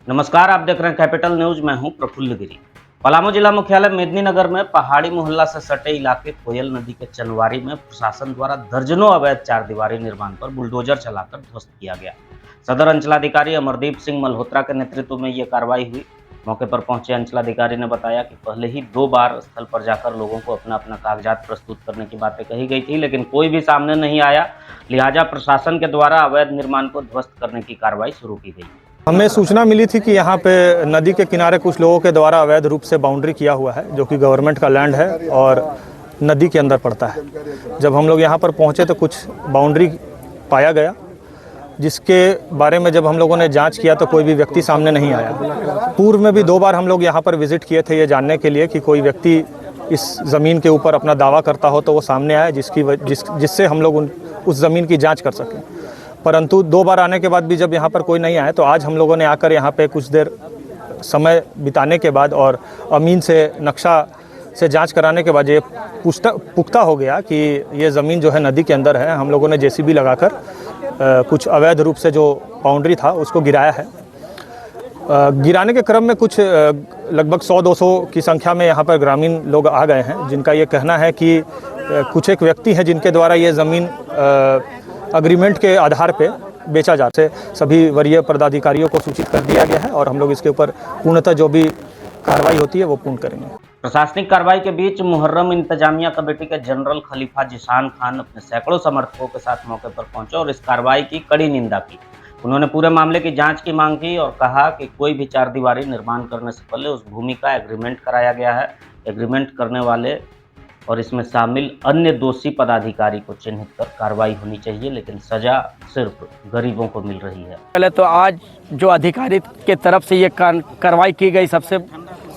नमस्कार, आप देख रहे हैं कैपिटल न्यूज। मैं हूं प्रफुल्ल गिरी। पलामू जिला मुख्यालय मेदिनीनगर में पहाड़ी मोहल्ला से सटे इलाके कोयल नदी के चनवारी में प्रशासन द्वारा दर्जनों अवैध चारदीवारी निर्माण पर बुलडोजर चलाकर ध्वस्त किया गया। सदर अंचलाधिकारी अमरदीप सिंह मल्होत्रा के नेतृत्व में ये कार्रवाई हुई। मौके पर पहुंचे अंचलाधिकारी ने बताया कि पहले ही 2 बार स्थल पर जाकर लोगों को अपना अपना कागजात प्रस्तुत करने की बातें कही गई थी, लेकिन कोई भी सामने नहीं आया। लिहाजा प्रशासन के द्वारा अवैध निर्माण को ध्वस्त करने की कार्रवाई शुरू की गई। हमें सूचना मिली थी कि यहाँ पे नदी के किनारे कुछ लोगों के द्वारा अवैध रूप से बाउंड्री किया हुआ है, जो कि गवर्नमेंट का लैंड है और नदी के अंदर पड़ता है। जब हम लोग यहाँ पर पहुँचे तो कुछ बाउंड्री पाया गया, जिसके बारे में जब हम लोगों ने जांच किया तो कोई भी व्यक्ति सामने नहीं आया। पूर्व में भी 2 बार हम लोग यहाँ पर विजिट किए थे ये जानने के लिए कि कोई व्यक्ति इस ज़मीन के ऊपर अपना दावा करता हो तो वो सामने आए, जिससे हम लोग उस ज़मीन की जाँच कर सकें। परंतु 2 बार आने के बाद भी जब यहाँ पर कोई नहीं आया तो आज हम लोगों ने आकर यहाँ पे कुछ देर समय बिताने के बाद और अमीन से नक्शा से जांच कराने के बाद ये पुख्ता हो गया कि ये ज़मीन जो है नदी के अंदर है। हम लोगों ने जेसीबी लगाकर कुछ अवैध रूप से जो बाउंड्री था उसको गिराया है। गिराने के क्रम में कुछ लगभग 100-200 की संख्या में यहाँ पर ग्रामीण लोग आ गए हैं, जिनका ये कहना है कि कुछ एक व्यक्ति हैं जिनके द्वारा ये ज़मीन अग्रीमेंट के आधार पे बेचा जाता है। सभी वरीय पदाधिकारियों को सूचित कर दिया गया है और हम लोग इसके ऊपर पूर्णतः जो भी कार्रवाई होती है वो पूर्ण करेंगे। प्रशासनिक कार्रवाई के बीच मुहर्रम इंतजामिया कमेटी के जनरल खलीफा जिशान खान अपने सैकड़ों समर्थकों के साथ मौके पर पहुंचे और इस कार्रवाई की कड़ी निंदा की। उन्होंने पूरे मामले की जांच की मांग की और कहा कि कोई भी चारदीवारी निर्माण करने से पहले उस भूमि का एग्रीमेंट कराया गया है। एग्रीमेंट करने वाले और इसमें शामिल अन्य दोषी पदाधिकारी को चिन्हित कर कार्रवाई होनी चाहिए, लेकिन सजा सिर्फ गरीबों को मिल रही है। पहले तो आज जो अधिकारी के तरफ से ये कार्रवाई की गई सबसे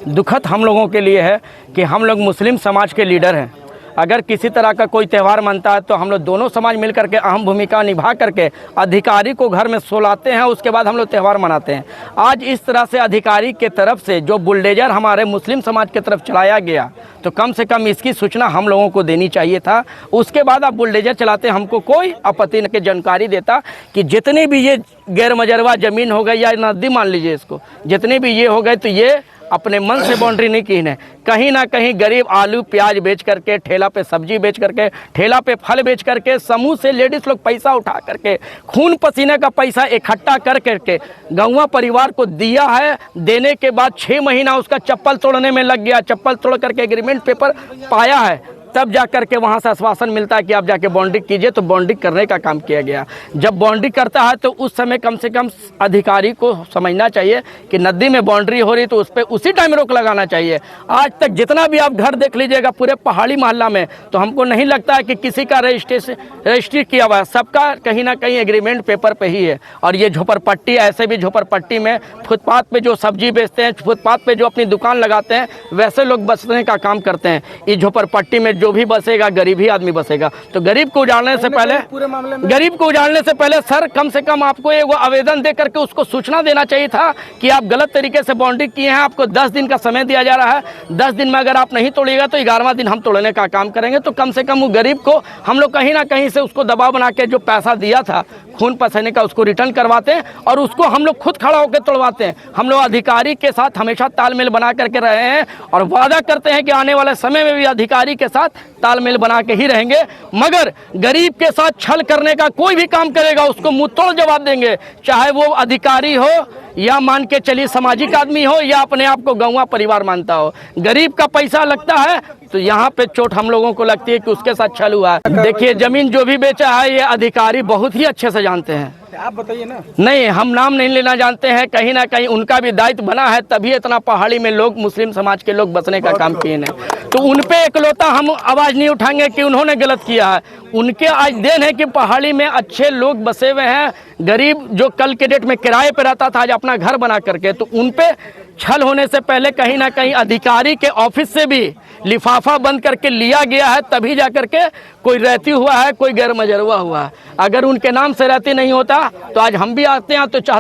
दुखद हम लोगों के लिए है कि हम लोग मुस्लिम समाज के लीडर हैं। अगर किसी तरह का कोई त्यौहार मनता है तो हम लोग दोनों समाज मिल करके अहम भूमिका निभा करके अधिकारी को घर में सुलाते हैं, उसके बाद हम लोग त्यौहार मनाते हैं। आज इस तरह से अधिकारी के तरफ से जो बुलडोजर हमारे मुस्लिम समाज की तरफ चलाया गया, तो कम से कम इसकी सूचना हम लोगों को देनी चाहिए था। उसके बाद आप बुलडोजर चलाते, हमको कोई आपत्ति न की जानकारी देता कि जितनी भी ये गैर मजरवा ज़मीन हो गई या नदी मान लीजिए इसको, जितने भी ये हो गए तो ये अपने मन से बाउंड्री नहीं की है। कहीं ना कहीं गरीब आलू प्याज बेच करके, ठेला पे सब्जी बेच करके, ठेला पे फल बेच करके, समूह से लेडीज़ लोग पैसा उठा करके, खून पसीने का पैसा इकट्ठा कर करके गौवा परिवार को दिया है। देने के बाद 6 महीना उसका चप्पल तोड़ने में लग गया। चप्पल तोड़ करके एग्रीमेंट पेपर पाया है, तब जा करके वहाँ से आश्वासन मिलता है कि आप जाके बाउंड्री कीजिए, तो बाउंड्री करने का काम किया गया। जब बाउंड्री करता है तो उस समय कम से कम अधिकारी को समझना चाहिए कि नदी में बाउंड्री हो रही तो उस पर उसी टाइम रोक लगाना चाहिए। आज तक जितना भी आप घर देख लीजिएगा पूरे पहाड़ी मोहल्ला में, तो हमको नहीं लगता है कि किसी का रजिस्ट्री किया हुआ है। सबका कहीं ना कहीं एग्रीमेंट पेपर पे ही है। और ये झोपड़पट्टी, ऐसे भी झोपड़पट्टी में फुटपाथ पे जो सब्जी बेचते हैं, फुटपाथ पे जो अपनी दुकान लगाते हैं, वैसे लोग बसने का काम करते हैं। इस झोपड़पट्टी में जो भी बसेगा गरीब ही आदमी बसेगा। तो गरीब को उजाड़ने से पहले सर कम से कम आपको एक आवेदन दे करके उसको सूचना देना चाहिए था कि आप गलत तरीके से बाउंड्री किए हैं। आपको 10 दिन का समय दिया जा रहा है। 10 दिन में अगर आप नहीं तोड़िएगा तो 11वां दिन हम तोड़ने का काम करेंगे। तो कम से कम वो गरीब को हम लोग कहीं ना कहीं से उसको दबाव बना के जो पैसा दिया था खून पसीने का, उसको रिटर्न करवाते हैं और उसको हम लोग खुद खड़ा होकर तोड़वाते हैं। हम लोग अधिकारी के साथ हमेशा तालमेल बना करके रहे हैं और वादा करते हैं कि आने वाले समय में भी अधिकारी के साथ तालमेल बना के ही रहेंगे। मगर गरीब के साथ छल करने का कोई भी काम करेगा उसको मुंह तोड़ जवाब देंगे, चाहे वो अधिकारी हो या मान के चलिए सामाजिक आदमी हो या अपने आप को गौवा परिवार मानता हो। गरीब का पैसा लगता है तो यहाँ पे चोट हम लोगों को लगती है कि उसके साथ छल हुआ है। देखिए जमीन जो भी बेचा है ये अधिकारी बहुत ही अच्छे से जानते हैं। आप बताइए ना। नहीं, हम नाम नहीं लेना जानते हैं। कहीं ना कहीं उनका भी दायित्व बना है, तभी इतना पहाड़ी में लोग मुस्लिम समाज के लोग बसने का काम किए हैं। तो उन पे इकलौता हम आवाज़ नहीं उठाएंगे कि उन्होंने गलत किया है। उनके आज देन है कि पहाड़ी में अच्छे लोग बसे हुए हैं। गरीब जो कल के डेट में किराए पे रहता था आज अपना घर बना करके, तो उन पे छल होने से पहले कहीं ना कहीं अधिकारी के ऑफिस से भी लिफाफा बंद करके लिया गया है, तभी जा करके कोई रहती हुआ है, कोई गैर मजरवा हुआ है। अगर उनके नाम से रहती नहीं होता तो आज हम भी आते हैं तो चाह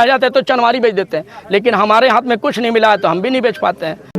जाते तो चनवारी बेच देते हैं, लेकिन हमारे हाथ में कुछ नहीं मिला है तो हम भी नहीं बेच पाते हैं।